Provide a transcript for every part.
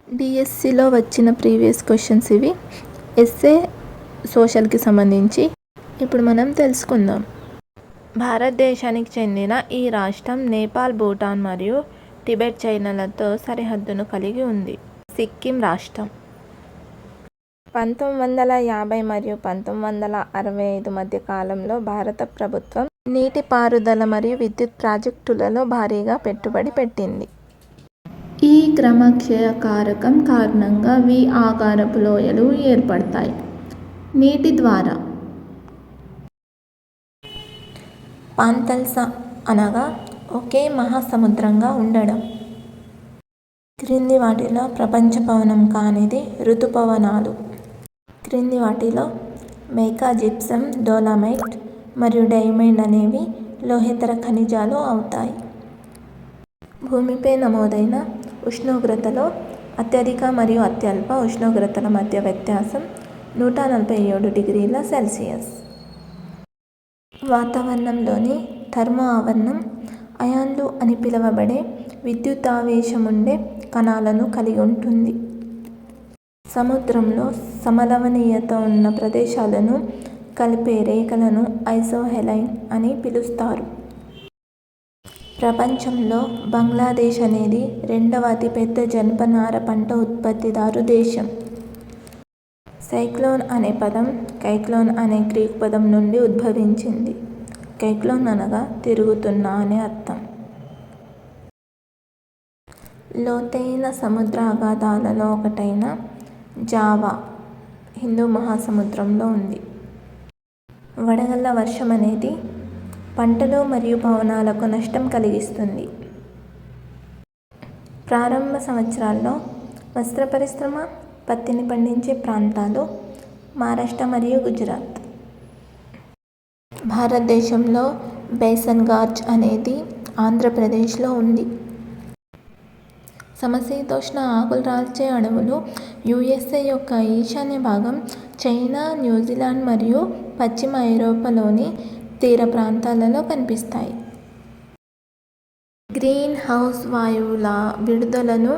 డిఎస్సిలో వచ్చిన previous questions ఇవి. ఎస్ఏ సోషల్కి సంబంధించి ఇప్పుడు మనం తెలుసుకుందాం. భారతదేశానికి చెందిన ఈ రాష్ట్రం నేపాల్, భూటాన్ మరియు టిబెట్, చైనాలతో సరిహద్దును కలిగి ఉంది. సిక్కిం రాష్ట్రం 1950 మరియు 1965 మధ్య కాలంలో భారత ప్రభుత్వం నీటిపారుదల మరియు విద్యుత్ ప్రాజెక్టులలో భారీగా పెట్టుబడి పెట్టింది. ఈ క్రమక్షయ కారకం కారణంగా వి ఆకారపు లోయలు ఏర్పడతాయి. నీటి ద్వారా పాంతల్స అనగా ఒకే మహాసముద్రంగా ఉండడం. క్రింది వాటిలో ప్రపంచపవనం కానిది ఋతుపవనాలు. క్రింది వాటిలో మేకా, జిప్సం, డోలమైట్ మరియు డైమండ్ అనేవి లోహేతర ఖనిజాలు అవుతాయి. భూమిపై నమోదైన ఉష్ణోగ్రతలో అత్యధిక మరియు అత్యల్ప ఉష్ణోగ్రతల మధ్య వ్యత్యాసం 147 డిగ్రీల సెల్సియస్. వాతావరణంలోని థర్మో ఆవరణం అయాన్లు అని పిలువబడే విద్యుదావేశముండే కణాలను కలిగి ఉంటుంది. సముద్రంలో సమలవణీయత ఉన్న ప్రదేశాలను కలిపే రేఖలను ఐసోహెలైన్ అని పిలుస్తారు. ప్రపంచంలో బంగ్లాదేశ్ అనేది 2వ అతిపెద్ద జనపనార పంట ఉత్పత్తిదారు దేశం. సైక్లోన్ అనే పదం కైక్లోన్ అనే గ్రీకు పదం నుండి ఉద్భవించింది. కైక్లోన్ అనగా తిరుగుతున్న అనే అర్థం. లోతైన సముద్ర అగాధాలలో ఒకటైన జావా హిందూ మహాసముద్రంలో ఉంది. వడగళ్ల వర్షం అనేది పంటలు మరియు భవనాలకు నష్టం కలిగిస్తుంది. ప్రారంభ సంవత్సరాల్లో వస్త్ర పరిశ్రమ, పత్తిని పండించే ప్రాంతాలు మహారాష్ట్ర మరియు గుజరాత్. భారతదేశంలో బేసన్ గార్జ్ అనేది ఆంధ్రప్రదేశ్లో ఉంది. సమశీతోష్ణ ఆకులు రాల్చే అడవులు యుఎస్ఏ యొక్క ఈశాన్య భాగం, చైనా, న్యూజిలాండ్ మరియు పశ్చిమ ఐరోపాలోని తీర ప్రాంతాలలో కనిపిస్తాయి. గ్రీన్ హౌస్ వాయువుల విడుదలను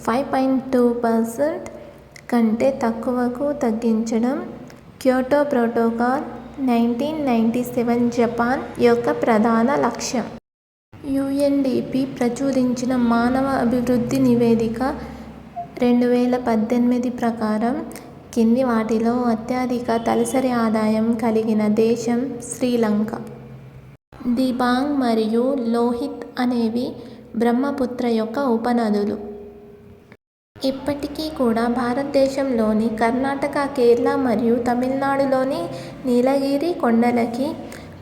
5.2% కంటే తక్కువకు తగ్గించడం క్యోటో ప్రోటోకాల్ 1997 జపాన్ యొక్క ప్రధాన లక్ష్యం. యుఎన్డిపి ప్రచురించిన మానవ అభివృద్ధి నివేదిక 2018 ప్రకారం కింది వాటిలో అత్యధిక తలసరి ఆదాయం కలిగిన దేశం శ్రీలంక. దిబాంగ్ మరియు లోహిత్ అనేవి బ్రహ్మపుత్ర యొక్క ఉపనదులు. ఇప్పటికీ కూడా భారతదేశంలోని కర్ణాటక, కేరళ మరియు తమిళనాడులోని నీలగిరి కొండలకి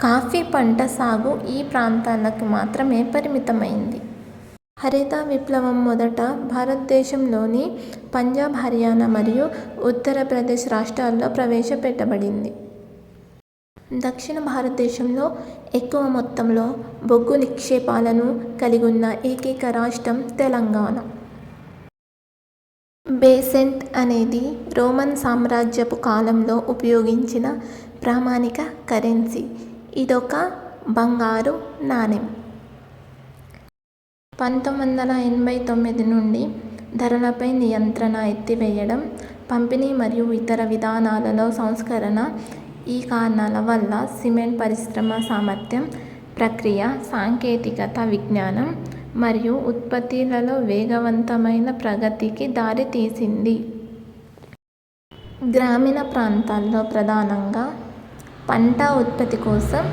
కాఫీ పంట సాగు ఈ ప్రాంతాలకు మాత్రమే పరిమితమైంది. హరిత విప్లవం మొదట భారతదేశంలోని పంజాబ్, హర్యానా మరియు ఉత్తరప్రదేశ్ రాష్ట్రాల్లో ప్రవేశపెట్టబడింది. దక్షిణ భారతదేశంలో ఎక్కువ మొత్తంలో బొగ్గు నిక్షేపాలను కలిగివున్న ఏకైక రాష్ట్రం తెలంగాణ. బేసెంట్ అనేది రోమన్ సామ్రాజ్యపు కాలంలో ఉపయోగించిన ప్రామాణిక కరెన్సీ. ఇదొక బంగారు నాణెం. 1989 నుండి ధరలపై నియంత్రణ ఎత్తివేయడం, పంపిణీ మరియు ఇతర విధానాలలో సంస్కరణ. ఈ కారణాల వల్ల సిమెంట్ పరిశ్రమ సామర్థ్యం, ప్రక్రియ, సాంకేతికత, విజ్ఞానం మరియు ఉత్పత్తులలో వేగవంతమైన ప్రగతికి దారితీసింది. గ్రామీణ ప్రాంతాల్లో ప్రధానంగా పంట ఉత్పత్తి కోసం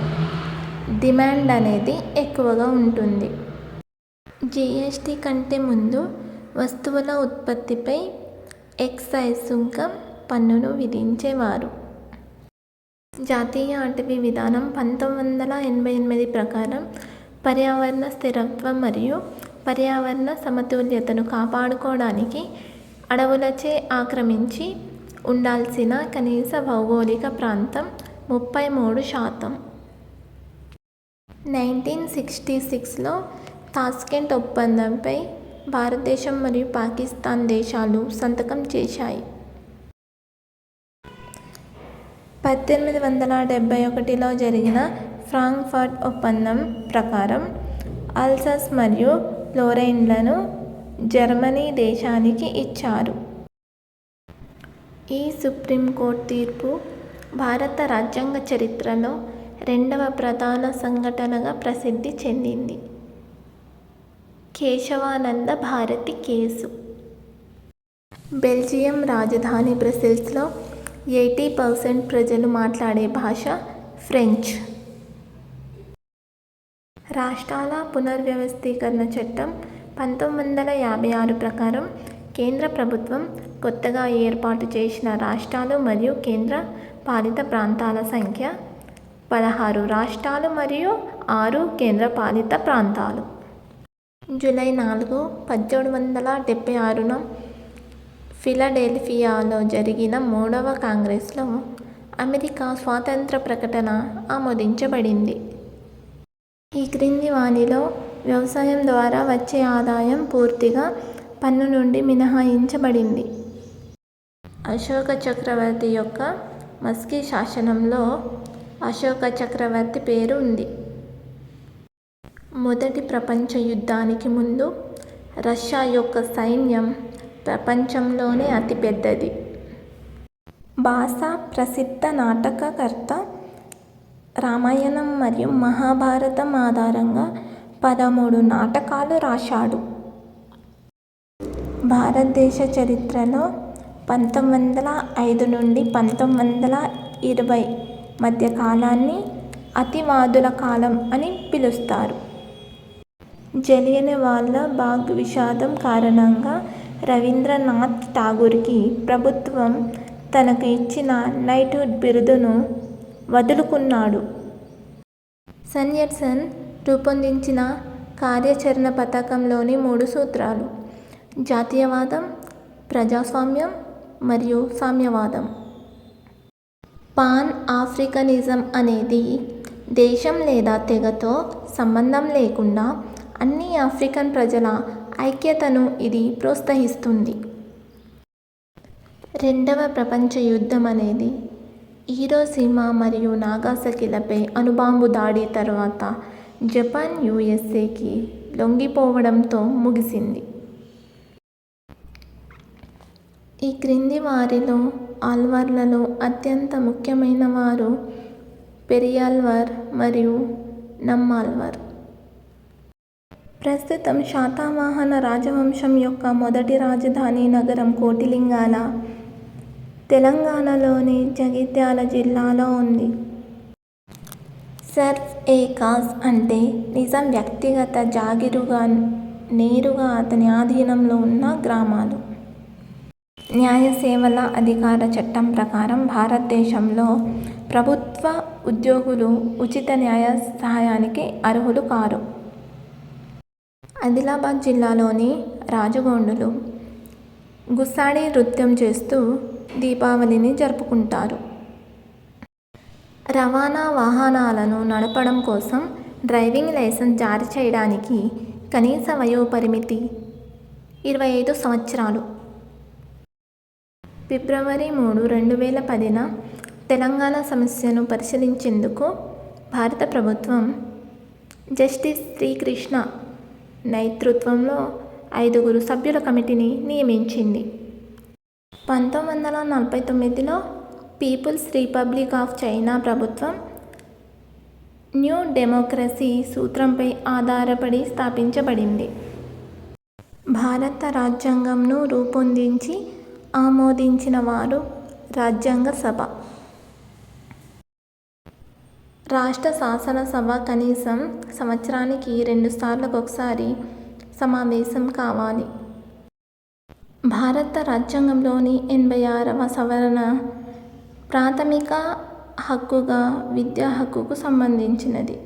డిమాండ్ అనేది ఎక్కువగా ఉంటుంది. జిఎస్టి కంటే ముందు వస్తువుల ఉత్పత్తిపై ఎక్సైజ్ సుంకం పన్నును విధించేవారు. జాతీయ అటవీ విధానం 1988 ప్రకారం పర్యావరణ స్థిరత్వం మరియు పర్యావరణ సమతుల్యతను కాపాడుకోవడానికి అడవులచే ఆక్రమించి ఉండాల్సిన కనీస భౌగోళిక ప్రాంతం 33%. 1966లో తాష్కెంట్ ఒప్పందంపై భారతదేశం మరియు పాకిస్తాన్ దేశాలు సంతకం చేశాయి. 1871లో జరిగిన ఫ్రాంక్ఫర్ట్ ఒప్పందం ప్రకారం అల్సాస్ మరియు లొరైన్లను జర్మనీ దేశానికి ఇచ్చారు. ఈ సుప్రీంకోర్టు తీర్పు భారత రాజ్యాంగ చరిత్రలో రెండవ ప్రధాన సంఘటనగా ప్రసిద్ధి చెందింది. కేశవానంద భారతి కేసు. బెల్జియం రాజధాని బ్రసెల్స్లో 80% ప్రజలు మాట్లాడే భాష ఫ్రెంచ్. రాష్ట్రాల పునర్వ్యవస్థీకరణ చట్టం 1956 ప్రకారం కేంద్ర ప్రభుత్వం కొత్తగా ఏర్పాటు చేసిన రాష్ట్రాలు మరియు కేంద్ర పాలిత ప్రాంతాల సంఖ్య 16 రాష్ట్రాలు మరియు 6 కేంద్ర పాలిత ప్రాంతాలు. జూలై 4, 1776న ఫిలడెల్ఫియాలో జరిగిన 3వ కాంగ్రెస్లో అమెరికా స్వాతంత్ర ప్రకటన ఆమోదించబడింది. ఈ క్రింది వానిలో వ్యవసాయం ద్వారా వచ్చే ఆదాయం పూర్తిగా పన్ను నుండి మినహాయించబడింది. అశోక చక్రవర్తి యొక్క మస్కీ శాసనంలో అశోక చక్రవర్తి పేరు ఉంది. మొదటి ప్రపంచ యుద్ధానికి ముందు రష్యా యొక్క సైన్యం ప్రపంచంలోనే అతిపెద్దది. భాష. ప్రసిద్ధ నాటకకర్త రామాయణం మరియు మహాభారతం ఆధారంగా 13 నాటకాలు రాశాడు. భారతదేశ చరిత్రలో 1905 నుండి 1920 మధ్య కాలాన్ని అతివాదుల కాలం అని పిలుస్తారు. జలియన్వాలా బాగ్ విషాదం కారణంగా రవీంద్రనాథ్ ఠాగూర్కి ప్రభుత్వం తనకు ఇచ్చిన నైట్హుడ్ బిరుదును వదులుకున్నాడు. సన్ యట్సెన్ రూపొందించిన కార్యాచరణ పథకంలోని 3 సూత్రాలు జాతీయవాదం, ప్రజాస్వామ్యం మరియు సామ్యవాదం. పాన్ ఆఫ్రికనిజం అనేది దేశం లేదా తెగతో సంబంధం లేకుండా అన్ని ఆఫ్రికన్ ప్రజల ఐక్యతను ఇది ప్రోత్సహిస్తుంది. రెండవ ప్రపంచ యుద్ధం అనేది హీరోషిమా మరియు నాగాసాకిలపై అణుబాంబు దాడి తర్వాత జపాన్ యుఎస్ఏకి లొంగిపోవడంతో ముగిసింది. ఈ క్రింది వారిలో ఆల్వార్లలో అత్యంత ముఖ్యమైన వారు పెరియాల్వార్ మరియు నమ్మాల్వార్. ప్రస్తుతం శాతవాహన రాజవంశం యొక్క మొదటి రాజధాని నగరం కోటిలింగాల తెలంగాణలోని జగిత్యాల జిల్లాలో ఉంది. సర్ఫ్-ఏ-కాజ్ అంటే నిజాం వ్యక్తిగత జాగీరుగా నేరుగా అతని ఆధీనంలో ఉన్న గ్రామాలు. న్యాయ సేవల అధికార చట్టం ప్రకారం భారతదేశంలో ప్రభుత్వ ఉద్యోగులు ఉచిత న్యాయ సహాయానికి అర్హులు కారు. ఆదిలాబాద్ జిల్లాలోని రాజగోండులు గుస్సాడి నృత్యం చేస్తూ దీపావళిని జరుపుకుంటారు. రవాణా వాహనాలను నడపడం కోసం డ్రైవింగ్ లైసెన్స్ జారీ చేయడానికి కనీస వయోపరిమితి 25 సంవత్సరాలు. ఫిబ్రవరి 3, 2010న తెలంగాణ సమస్యను పరిశీలించేందుకు భారత ప్రభుత్వం జస్టిస్ శ్రీకృష్ణ నేతృత్వంలో 5 సభ్యుల కమిటీని నియమించింది. 1949లో పీపుల్స్ రిపబ్లిక్ ఆఫ్ చైనా ప్రభుత్వం న్యూ డెమోక్రసీ సూత్రంపై ఆధారపడి స్థాపించబడింది. భారత రాజ్యాంగంను రూపొందించి ఆమోదించిన వారు రాజ్యాంగ సభ. రాష్ట్ర శాసనసభ కనీసం సంవత్సరానికి 2 సార్లుకొకసారి సమావేశం కావాలి. భారత రాజ్యాంగంలోని 86వ సవరణ ప్రాథమిక హక్కుగా విద్యా హక్కుకు సంబంధించినది.